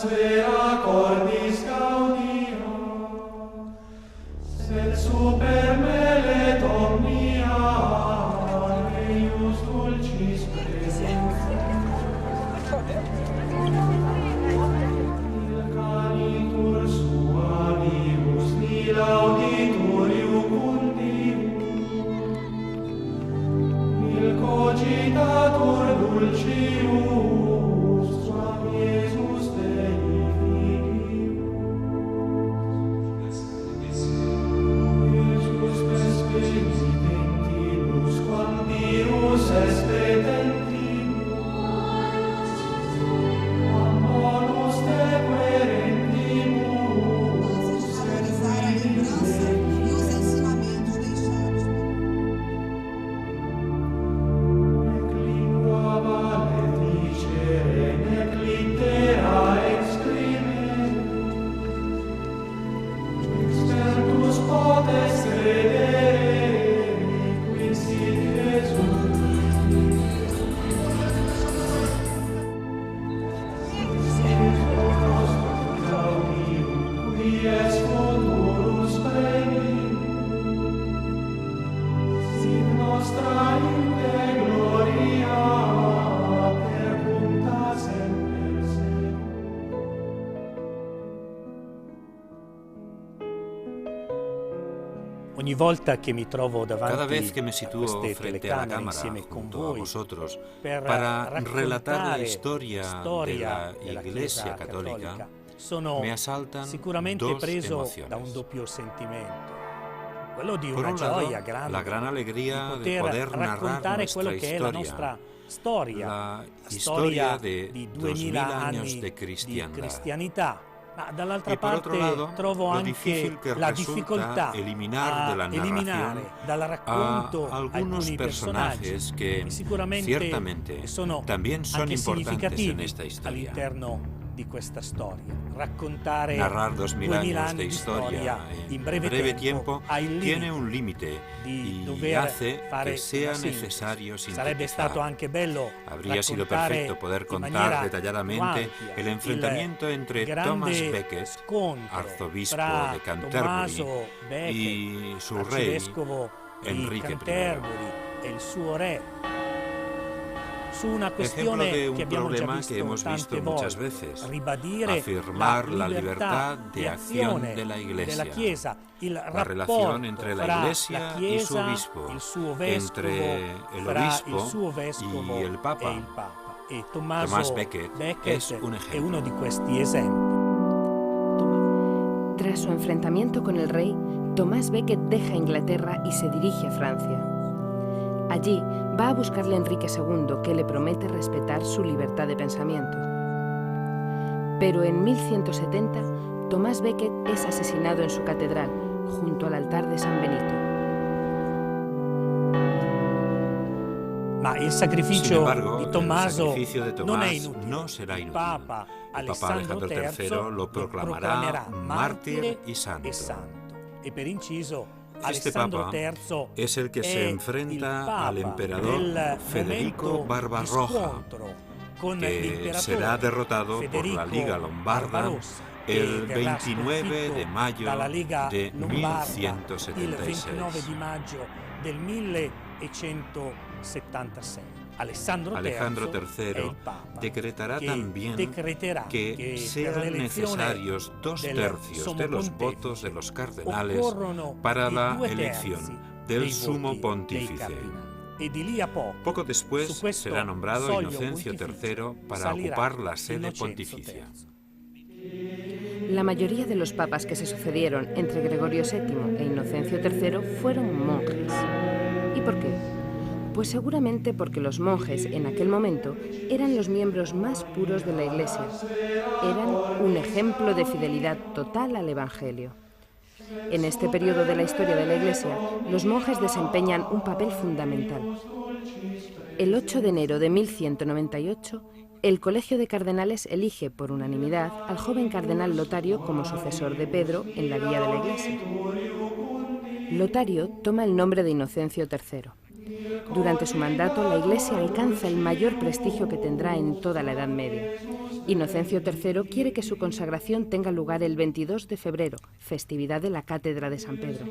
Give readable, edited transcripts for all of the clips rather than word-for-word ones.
sfera cordis gaudio, sed super me omnia, eius dulcis presens. Il canitur suavibus, nil auditur iucundius, il cogitatur dulcius, suam Iesus Dei Filius. Iesus vespes videntibus, quam Deus est petentibus, quam bonus te querentibus, Realizar a lembrança e os ensinamentos deixados. nec lingua valet dicere, nec littera exprimere, expertus potes credere, quid sit Jesus. Qui est futurus premium, sit nostra inte gloria, perpunta semper seculum. Ogni volta che mi trovo Cada vez davanti que me a sitúo queste frente a la telecamere cámara insieme con junto a voi vosotros per para raccontare relatar la historia de storia la della Iglesia Chiesa Católica, sono me asaltan sicuramente dos preso emociones. da un doppio sentimento, quello di Por una un lado, gioia grande la gran alegría di de poder narrar raccontare nuestra quello che è la historia, nostra storia, la storia historia de di 2000 2000 años anni de di cristiandad. cristianità. Ma dall'altra Y por parte otro lado, trovo lo anche difícil que la resulta difficoltà eliminar a de la eliminare narración dal racconto a algunos alcuni personaggi personajes que sicuramente ciertamente sono también son anche importantes en significativi esta historia. all'interno di questa storia. Raccontare Narrar 2000 años anni de di historia in en breve tiempo ha il tiene limite un límite di y dover hace fare que sea una sintesi. necesario Sarebbe sintetizar. stato anche bello Habría sido raccontare perfecto poder in contar maniera detalladamente più ampia el enfrentamiento entre il grande Thomas Becket, scontro arzobispo fra de Canterbury, Tommaso Becket, y su rey arcivescovo di Enrique I. Canterbury, e il suo re, su una Ejemplo questione de un che abbiamo già problema visto que hemos tante visto muchas volte, veces, ribadire afirmar la libertad di de acción azione de la Iglesia, della Chiesa, il la rapporto relación entre la fra Iglesia la y su Chiesa, obispo, il suo vescovo, entre el fra obispo il suo vescovo y el Papa. e il Papa. E Tommaso Thomas Becket es un è ejemplo. uno di questi esempi. Tras su enfrentamiento con el rey, Tomás Becket deja Inglaterra y se dirige a Francia. Allí va a buscarle a Enrique II, que le promete respetar su libertad de pensamiento. Pero en 1170, Tomás Becket es asesinado en su catedral, junto al altar de San Benito. Ma il Sin sacrificio embargo, di Tommaso el sacrificio de non è Tomás inutile. no será Il inútil. Papa El Papa Alessandro Alejandro III lo proclamará mártir y santo. E per inciso, Este Alessandro Papa III es el que se è enfrenta il Papa al emperador del Federico momento Barbarroja, di scontro con que l'imperatore será derrotado por Federico la Liga Lombarda Barbarossa, el che verrà 29 de sconfitto mayo dalla Liga de Lombarda il 1176. 29 di maggio del 1176. Alessandro Alejandro è III il Papa decretará che también decreterà que per sean l'elezione necesarios 2 del tercios Sommo de los Pontefice votos de los cardenales occorrono para i la 2 elección terzi del dei Sumo voti dei Pontífice. cardinali. E di lì a poco, Poco después su questo será nombrado soglio Inocencio pontificio III para salirá ocupar la sede Innocenzo pontificia. III. La mayoría de los papas que se sucedieron entre Gregorio VII e Inocencio III fueron monjes. ¿Y por qué? Pues seguramente porque los monjes en aquel momento eran los miembros más puros de la Iglesia. Eran un ejemplo de fidelidad total al Evangelio. En este periodo de la historia de la Iglesia, los monjes desempeñan un papel fundamental. El 8 de enero de 1198, el Colegio de Cardenales elige por unanimidad al joven cardenal Lotario como sucesor de Pedro en la guía de la Iglesia. Lotario toma el nombre de Inocencio III Durante su mandato, la Iglesia alcanza el mayor prestigio que tendrá en toda la Edad Media. Inocencio III quiere que su consagración tenga lugar el 22 de febrero, festividad de la Cátedra de San Pedro.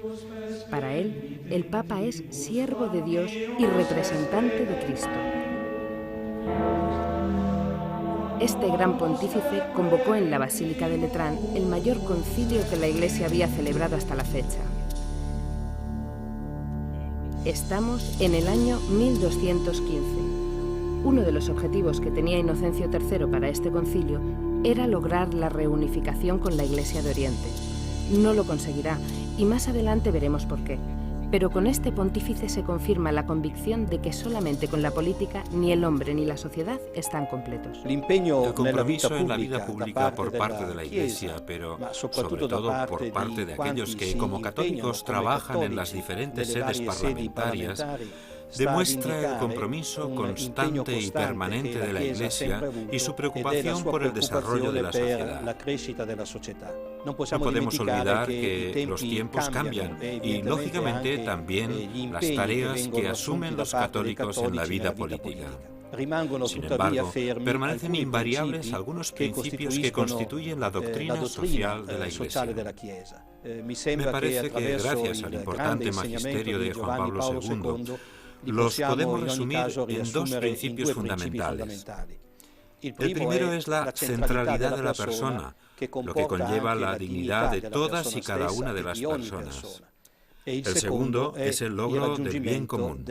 Para él, el Papa es siervo de Dios y representante de Cristo. Este gran pontífice convocó en la Basílica de Letrán el mayor concilio que la Iglesia había celebrado hasta la fecha. Estamos en el año 1215. Uno de los objetivos que tenía Inocencio III para este concilio era lograr la reunificación con la Iglesia de Oriente. No lo conseguirá y más adelante veremos por qué. Pero con este pontífice se confirma la convicción de que solamente con la política ni el hombre ni la sociedad están completos. El compromiso en la vida pública por parte de la Iglesia, pero sobre todo por parte de aquellos que como católicos trabajan en las diferentes sedes parlamentarias, demuestra el compromiso constante y permanente de la Iglesia y su preocupación por el desarrollo de la sociedad. No podemos olvidar que los tiempos cambian y, lógicamente, también las tareas que asumen los católicos en la vida política. Sin embargo, permanecen invariables algunos principios que constituyen la doctrina social de la Iglesia. Me parece que, gracias al importante magisterio de Juan Pablo II, los podemos resumir en dos principios fundamentales. El primero es la centralidad de la persona, lo que conlleva la dignidad de todas y cada una de las personas. El segundo es el logro del bien común.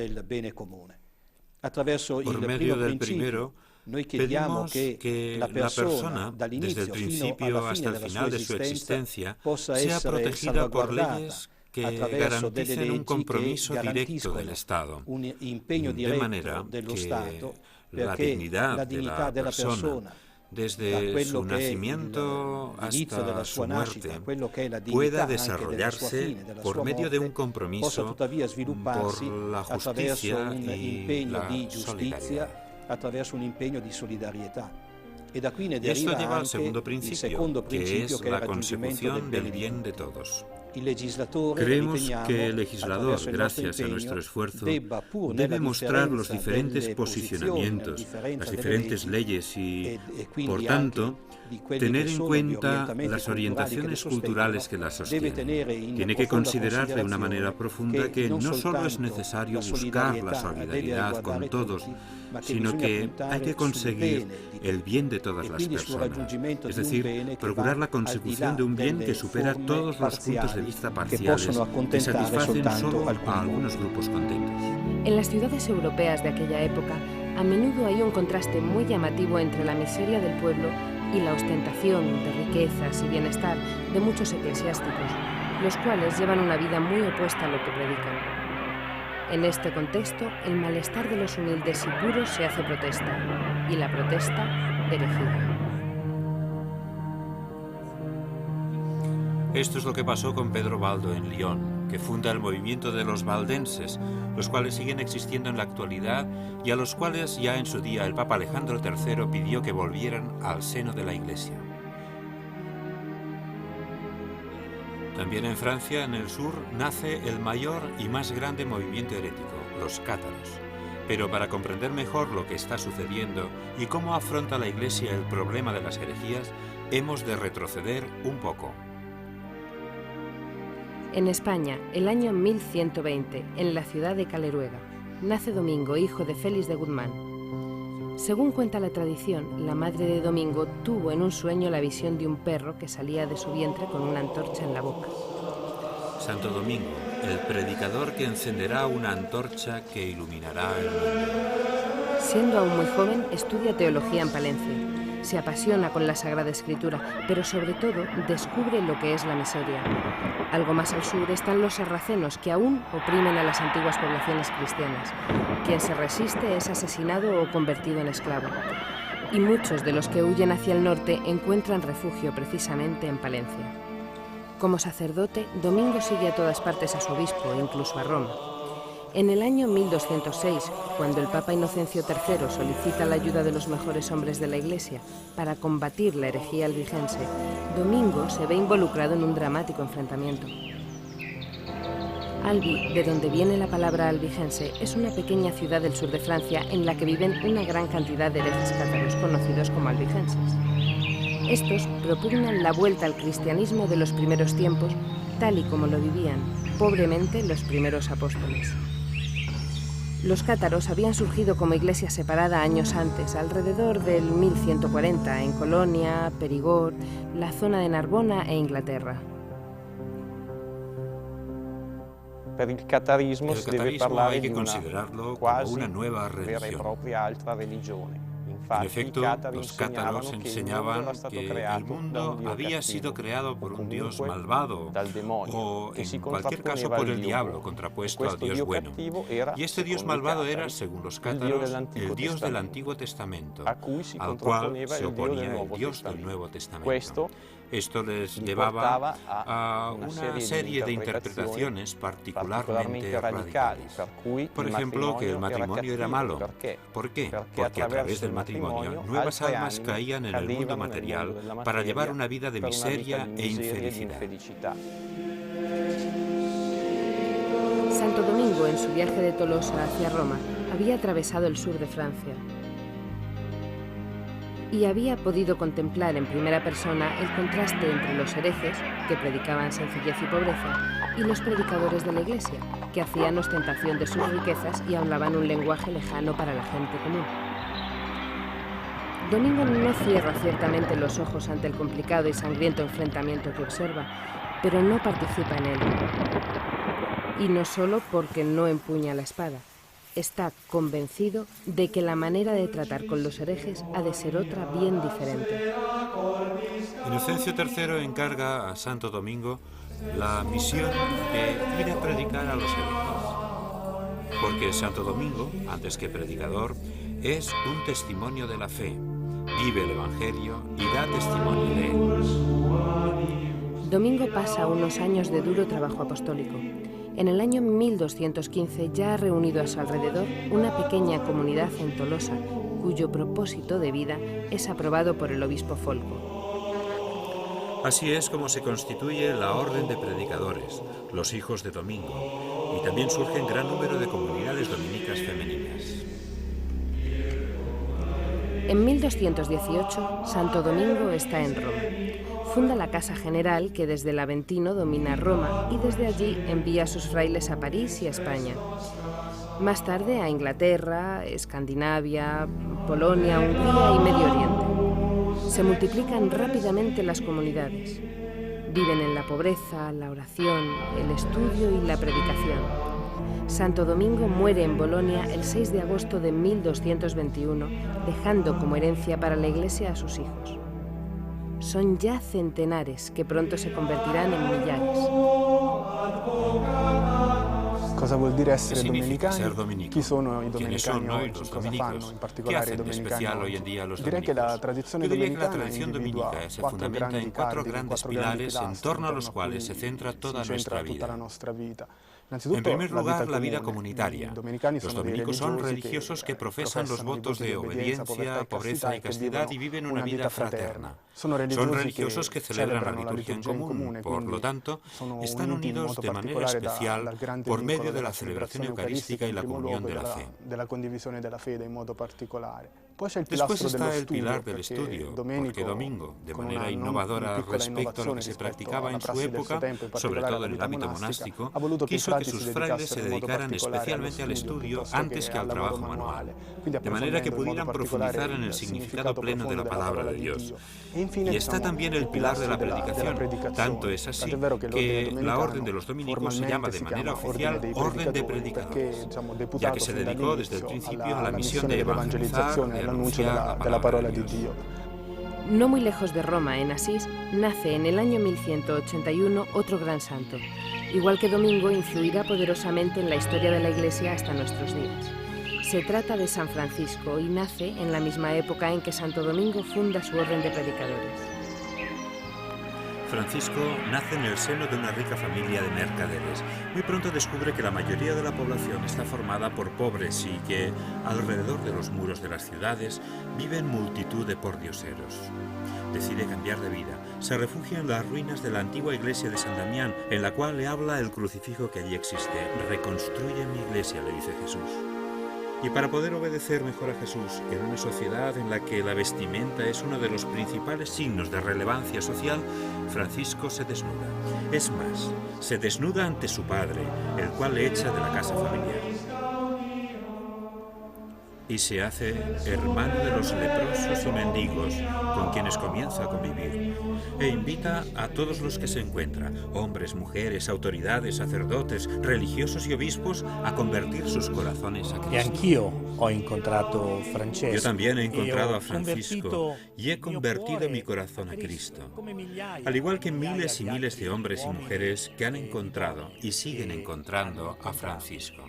Por medio del primero, pedimos que la persona, desde el principio hasta el final de su existencia, sea protegida por leyes que garanticen un compromiso directo del Estado, de manera que la dignidad de la persona, desde su nacimiento hasta su muerte, pueda desarrollarse por medio de un compromiso por la justicia y la solidaridad. Y esto lleva al segundo principio, que es la consecución del bien de todos. Creemos que el legislador, gracias a nuestro esfuerzo, debe mostrar los diferentes posicionamientos, las diferentes leyes y, por tanto, tener en cuenta las orientaciones culturales que las sostienen. Tiene que considerar de una manera profunda que no solo es necesario buscar la solidaridad con todos, sino que hay que conseguir el bien de todas las personas, es decir, procurar la consecución de un bien que supera todos los puntos de vista parciales que satisfacen solo a algunos grupos contentos. En las ciudades europeas de aquella época, a menudo hay un contraste muy llamativo entre la miseria del pueblo y la ostentación de riquezas y bienestar de muchos eclesiásticos, los cuales llevan una vida muy opuesta a lo que predican. En este contexto, el malestar de los humildes y puros se hace protesta, y la protesta, herejía. Esto es lo que pasó con Pedro Baldo en Lyon, que funda el movimiento de los valdenses, los cuales siguen existiendo en la actualidad y a los cuales ya en su día el Papa Alejandro III pidió que volvieran al seno de la Iglesia. También en Francia, en el sur, nace el mayor y más grande movimiento herético, los cátaros. Pero para comprender mejor lo que está sucediendo y cómo afronta la Iglesia el problema de las herejías, hemos de retroceder un poco. En España, el año 1120, en la ciudad de Caleruega, nace Domingo, hijo de Félix de Guzmán. Según cuenta la tradición, la madre de Domingo tuvo en un sueño la visión de un perro que salía de su vientre con una antorcha en la boca. Santo Domingo, el predicador que encenderá una antorcha que iluminará el mundo. Siendo aún muy joven, estudia teología en Palencia. Se apasiona con la Sagrada Escritura, pero sobre todo descubre lo que es la miseria. Algo más al sur están los sarracenos, que aún oprimen a las antiguas poblaciones cristianas. Quien se resiste es asesinado o convertido en esclavo. Y muchos de los que huyen hacia el norte encuentran refugio precisamente en Palencia. Como sacerdote, Domingo sigue a todas partes a su obispo, incluso a Roma. En el año 1206, cuando el Papa Inocencio III solicita la ayuda de los mejores hombres de la Iglesia para combatir la herejía albigense, Domingo se ve involucrado en un dramático enfrentamiento. Albi, de donde viene la palabra albigense, es una pequeña ciudad del sur de Francia en la que viven una gran cantidad de herejes cátaros conocidos como albigenses. Estos propugnan la vuelta al cristianismo de los primeros tiempos, tal y como lo vivían, pobremente, los primeros apóstoles. Los cátaros habían surgido como iglesia separada años antes, alrededor del 1140, en Colonia, Perigord, la zona de Narbona e Inglaterra. El catarismo hay que considerarlo como una nueva religión. En efecto, los cátaros enseñaban que el mundo había sido creado por un Dios malvado o, en cualquier caso, por el diablo, contrapuesto al Dios bueno. Y este Dios malvado era, según los cátaros, el Dios del Antiguo Testamento, al cual se oponía el Dios del Nuevo Testamento. Esto les llevaba a una serie de interpretaciones particularmente radicales. Por ejemplo, que el matrimonio era malo. ¿Por qué? Porque a través del matrimonio nuevas almas caían en el mundo material para llevar una vida de miseria e infelicidad. Santo Domingo, en su viaje de Tolosa hacia Roma, había atravesado el sur de Francia y había podido contemplar en primera persona el contraste entre los herejes, que predicaban sencillez y pobreza, y los predicadores de la Iglesia, que hacían ostentación de sus riquezas y hablaban un lenguaje lejano para la gente común. Domingo no cierra ciertamente los ojos ante el complicado y sangriento enfrentamiento que observa, pero no participa en él. Y no solo porque no empuña la espada. Está convencido de que la manera de tratar con los herejes ha de ser otra bien diferente. Inocencio III encarga a Santo Domingo la misión de ir a predicar a los herejes. Porque Santo Domingo, antes que predicador, es un testimonio de la fe. Vive el Evangelio y da testimonio de él. Domingo pasa unos años de duro trabajo apostólico. En el año 1215 ya ha reunido a su alrededor una pequeña comunidad en Tolosa, cuyo propósito de vida es aprobado por el obispo Folco. Así es como se constituye la Orden de Predicadores, los hijos de Domingo, y también surgen gran número de comunidades dominicas femeninas. En 1218, Santo Domingo está en Roma. Funda la Casa General, que desde el Aventino domina Roma, y desde allí envía a sus frailes a París y a España. Más tarde a Inglaterra, Escandinavia, Polonia, Hungría y Medio Oriente. Se multiplican rápidamente las comunidades. Viven en la pobreza, la oración, el estudio y la predicación. Santo Domingo muere en Bolonia el 6 de agosto de 1221, dejando como herencia para la Iglesia a sus hijos. Son ya centenares que pronto se convertirán en millares. Cosa vuol dire essere dominicani? Chi sono i ¿Quiénes son domenicani hoy oggi? los Cosa dominicos? fanno in ¿Qué particolare i hacen de domenicani especial hoy en oggi? día los Direi che la dominicos? tradizione Yo diría que la domenicana tradición individua dominica se quattro fundamenta grandi en cuatro cardini, grandes quattro grandi pilares en pilastri torno a los a cuales se cui centra toda si nuestra centra tutta la vida. nostra vita. En primer lugar, la vida comune. comunitaria. I domenicani Los sono dei dominicos son religiosi religiosos que profesan los professano i votos voti de obediencia, pobreza y castidad y viven una vida fraterna. Sono Son religiosos que celebran la liturgia en común, por lo tanto, están unidos de manera especial por medio de la celebración eucarística y la comunión de la fe. Della condivisione della fede in modo particolare. Después está el pilar del estudio, porque Domingo, de manera innovadora respecto a lo que se practicaba en su época, sobre todo en el hábito monástico, quiso que sus frailes se dedicaran especialmente al estudio antes que al trabajo manual, de manera que pudieran profundizar en el significado pleno de la palabra de Dios. Y está también el pilar de la predicación, tanto es así que la Orden de los Dominicos se llama de manera oficial Orden de Predicadores, ya que se dedicó desde el principio a la misión de evangelizar, de anunciar la palabra de Dios. No muy lejos de Roma, en Asís, nace en el año 1181 otro gran santo. Igual que Domingo, influirá poderosamente en la historia de la Iglesia hasta nuestros días. Se trata de San Francisco y nace en la misma época en que Santo Domingo funda su orden de predicadores. Francisco nace en el seno de una rica familia de mercaderes. Muy pronto descubre que la mayoría de la población está formada por pobres y que, alrededor de los muros de las ciudades, viven multitud de pordioseros. Decide cambiar de vida. Se refugia en las ruinas de la antigua iglesia de San Damián, en la cual le habla el crucifijo que allí existe. Reconstruye mi iglesia, le dice Jesús. Y para poder obedecer mejor a Jesús en una sociedad en la que la vestimenta es uno de los principales signos de relevancia social, Francisco se desnuda. Es más, se desnuda ante su padre, el cual le echa de la casa familiar. Y se hace hermano de los leprosos y mendigos, con quienes comienza a convivir, e invita a todos los que se encuentra, hombres, mujeres, autoridades, sacerdotes, religiosos y obispos, a convertir sus corazones a Cristo. Yo también he encontrado a Francisco y he convertido mi corazón a Cristo, al igual que miles y miles de hombres y mujeres que han encontrado y siguen encontrando a Francisco.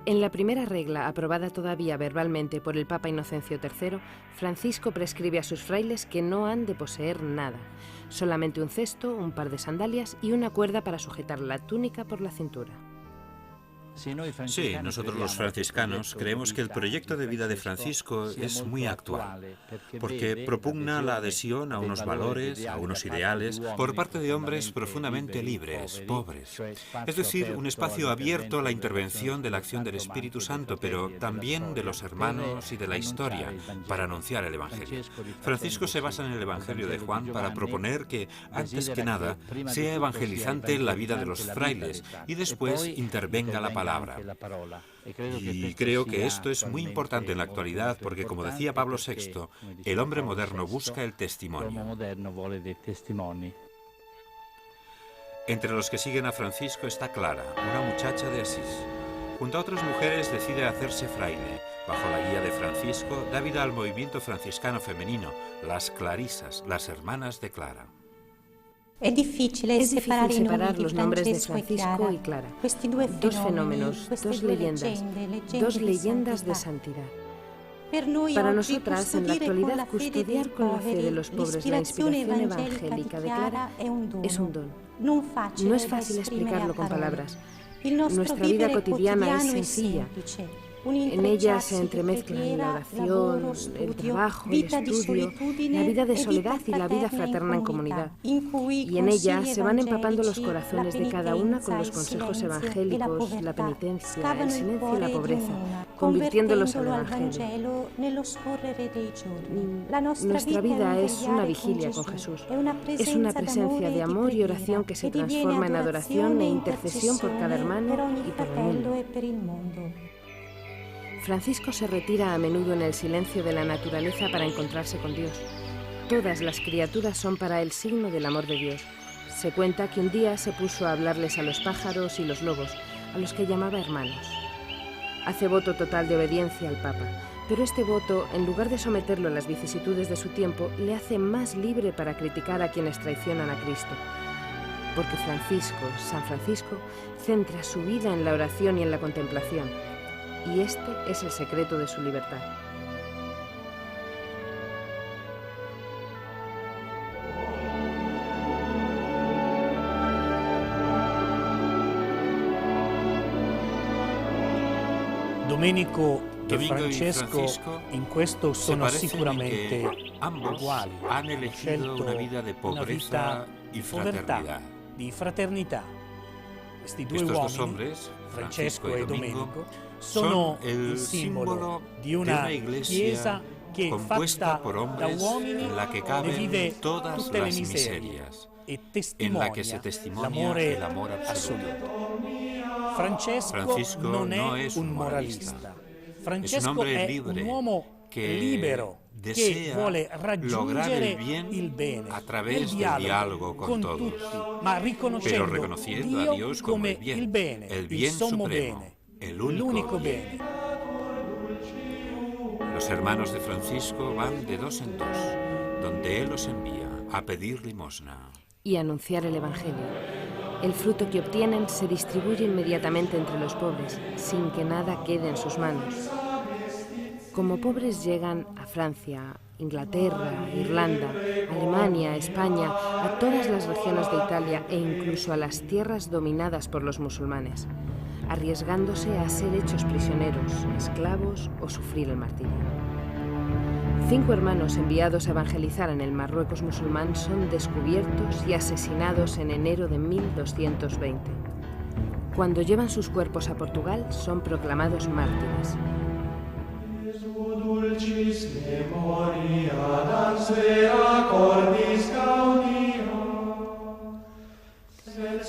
En la primera regla, aprobada todavía verbalmente por el Papa Inocencio III, Francisco prescribe a sus frailes que no han de poseer nada, solamente un cesto, un par de sandalias y una cuerda para sujetar la túnica por la cintura. Sí, nosotros los franciscanos creemos que el proyecto de vida de Francisco es muy actual, porque propugna la adhesión a unos valores, a unos ideales, por parte de hombres profundamente libres, pobres. Es decir, un espacio abierto a la intervención de la acción del Espíritu Santo, pero también de los hermanos y de la historia, para anunciar el Evangelio. Francisco se basa en el Evangelio de Juan para proponer que, antes que nada, sea evangelizante la vida de los frailes y después intervenga la palabra. Y creo que esto es muy importante en la actualidad porque, como decía Pablo VI, el hombre moderno busca el testimonio. Entre los que siguen a Francisco está Clara, una muchacha de Asís. Junto a otras mujeres decide hacerse fraile. Bajo la guía de Francisco, da vida al movimiento franciscano femenino, las clarisas, las hermanas de Clara. Es difícil separar los nombres de Francisco y Clara, dos fenómenos, dos leyendas de santidad. Para nosotras, en la actualidad, custodiar con la fe de los pobres la inspiración evangélica de Clara es un don. No es fácil explicarlo con palabras. Nuestra vida cotidiana es sencilla. En ella se entremezclan la oración, el trabajo, el estudio, la vida de soledad y la vida fraterna en comunidad. Y en ella se van empapando los corazones de cada una con los consejos evangélicos, la penitencia, el silencio y la pobreza, convirtiéndolos al Evangelio. Nuestra vida es una vigilia con Jesús. Es una presencia de amor y oración que se transforma en adoración e intercesión por cada hermano y por el mundo. Francisco se retira a menudo en el silencio de la naturaleza para encontrarse con Dios. Todas las criaturas son para él signo del amor de Dios. Se cuenta que un día se puso a hablarles a los pájaros y los lobos, a los que llamaba hermanos. Hace voto total de obediencia al Papa, pero este voto, en lugar de someterlo a las vicisitudes de su tiempo, le hace más libre para criticar a quienes traicionan a Cristo. Porque San Francisco, centra su vida en la oración y en la contemplación. Y este es el secreto de su libertad. Domenico e Francesco in questo sono sicuramente uguali. Hanno scelto una vita di pobrezza e fraternità. Di fraternità. Questi due uomini, Francesco e Domenico, sono il simbolo di una chiesa che fatta da uomini ne vive tutte le miserie e testimonia l'amore assoluto. Francesco non è un moralista. Francesco è un uomo libero che vuole raggiungere il bene, il dialogo con tutti, ma riconoscendo Dio come il bene, il sommo bene, el único bene. Los hermanos de Francisco van de dos en dos, donde él los envía a pedir limosna y anunciar el Evangelio. El fruto que obtienen se distribuye inmediatamente entre los pobres, sin que nada quede en sus manos. Como pobres llegan a Francia, Inglaterra, Irlanda, Alemania, España, a todas las regiones de Italia e incluso a las tierras dominadas por los musulmanes, arriesgándose a ser hechos prisioneros, esclavos o sufrir el martirio. 5 hermanos enviados a evangelizar en el Marruecos musulmán son descubiertos y asesinados en enero de 1220. Cuando llevan sus cuerpos a Portugal, son proclamados mártires.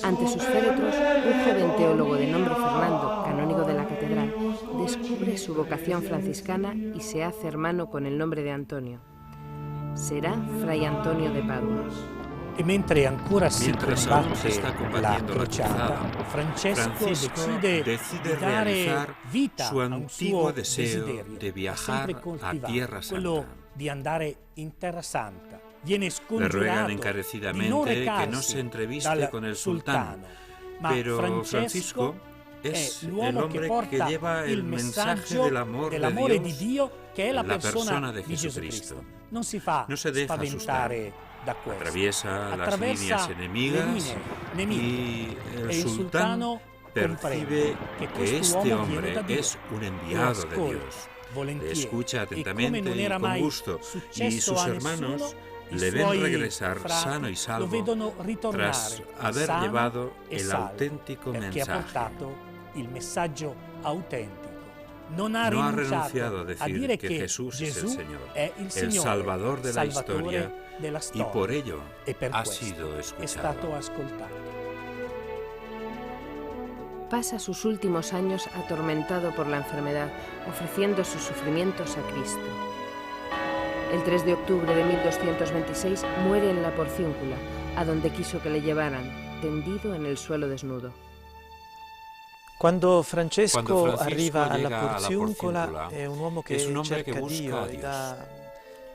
Ante sus féretros, un joven teólogo de nombre Fernando, canónigo de la catedral, descubre su vocación franciscana y se hace hermano con el nombre de Antonio. Será Fray Antonio de Padua. E mentre ancora si combatte está la combatiendo la crociata, cruzada, Francesco decide di dare realizar vita su a un antiguo suo deseo desiderio, de viajar sempre a coltivato, Tierra quello Santa. di andare in Terra Santa. Viene Le scongiurato ruegan di non encarecidamente que no recarsi se entreviste dal con el sultán, ma pero Francesco es è el l'uomo hombre che porta que lleva el mensaje messaggio dell'amore di Dio, che è la persona de di Gesù Cristo. Cristo. Non si fa No se deja spaventare da questo. Atraviesa las líneas le enemigas nemiche, y el e il sultano percibe che que este quest'uomo hombre viene da Dio. es un Lo enviado de ascolta Dios. Le volentieri. escucha E come atentamente non y era con mai gusto, y successo sus a hermanos nessuno, i le ven suoi regresar frati sano y lo salvo vedono ritornare tras haber sano llevado e el salvo, auténtico perché ha mensaje. portato il messaggio autentico. Non ha No ha rinunciato renunciado a a decir dire que che Jesús es el Gesù Señor, è il el Signore, Salvador de la Salvatore historia, della y storia, por ello e per ha questo sido è escuchado. stato ascoltato. Pasa sus últimos años atormentado por la enfermedad, ofreciendo sus sufrimientos a Cristo. El 3 de octubre de 1226 muere en la Porciúncula, a donde quiso que le llevaran, tendido en el suelo desnudo. Quando Francesco llega arriva alla alla Porziuncola Porziuncola, è un uomo che es un hombre cerca que busca Dio a ed Dios. ha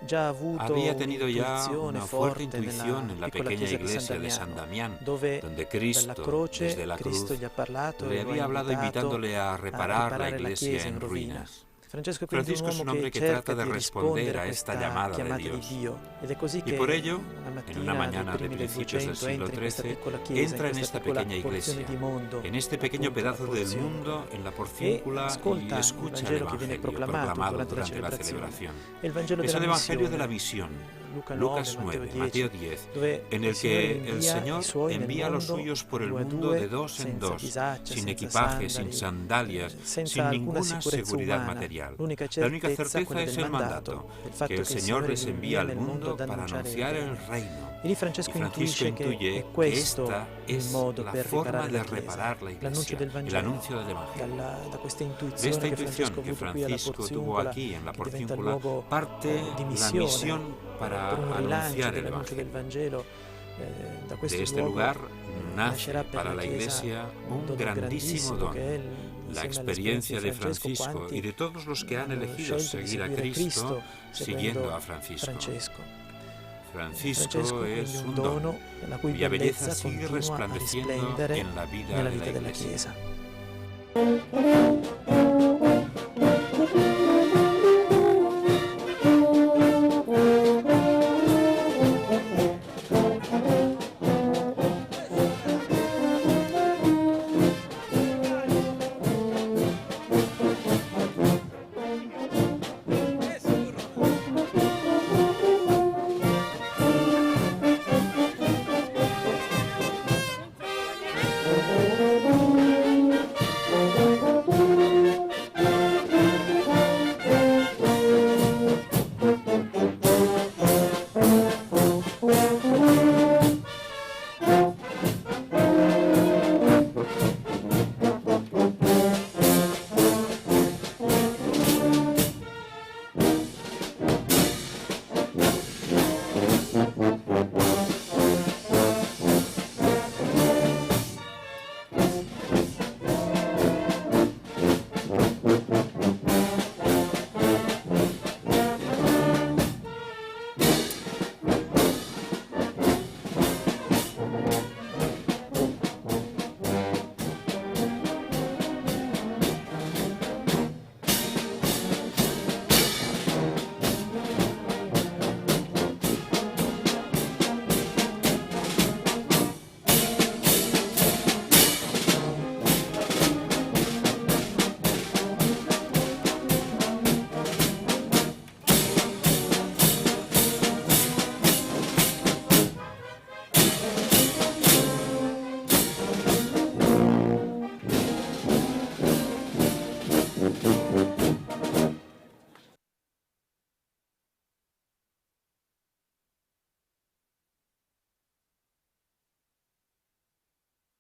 già avuto Había tenido ya un'intuizione una fuerte forte intuición en la piccola pequeña chiesa iglesia di de San San Damiano, Damián, dove donde Cristo, dalla croce desde la Cristo cruz, gli ha parlato le e lo ha había hablado invitato invitándole a reparar la iglesia chiesa en in rovina. ruinas. Francesco è quindi un Francisco es un uomo hombre che que cerca trata de di responder rispondere a a esta questa llamada de chiamata di Dios. Dio ed è così Y che por ello, una en una mañana de primi del principios del 200 siglo entra in questa XIII, piccola chiesa, entra en questa esta piccola pequeña porzione iglesia, di mondo, en este pequeño appunto, pedazo la del porzione, mundo, en la e porciúncula, y ascolta escucha il el Vangelo che viene Evangelio proclamato proclamado durante la durante la celebrazione. celebración. È il Vangelo Es el della Evangelio de la missione, misión, Luca Lucas 9, 9, Matteo Mateo 10, dove en el que el Señor i suoi nel envía a los mondo suyos por el due a mundo due, de dos en senza dos, bisaccia, sin senza equipaje, sin sandali, sandalias, senza sin alcuna ninguna sicurezza seguridad umana. material. L'unica La única certezza, certeza quella es del el mandato, il fatto que el Señor les envía al nel mundo ad para annunciare anunciar il el regno. reino. E lì Francesco Y Francisco intuisce che intuye è que questo esta il es modo la per forma riparare de la Chiesa, reparar la l'annuncio iglesia, del el Vangelo. anuncio del Evangelio. Da questa De intuizione esta che intuición Francesco ha que avuto qui alla Francisco tuvo Porziuncola, aquí en la che diventa Porciúncula, luogo parte di la missione, misión para per un rilancio anunciar el dell'annuncio del Evangelio. Vangelo. Da questo De este luogo lugar nace nascerà per para la Chiesa Iglesia un dono grandísimo don, che è la insieme experiencia de Francisco quanti y de todos los que han hanno elegido scelto di seguir a seguire Cristo seguendo siguiendo a Francisco. Francisco es quindi un don la cui cuya belleza bellezza sigue continua a resplandeciendo risplendere en la vida nella de vita la della Iglesia. Chiesa.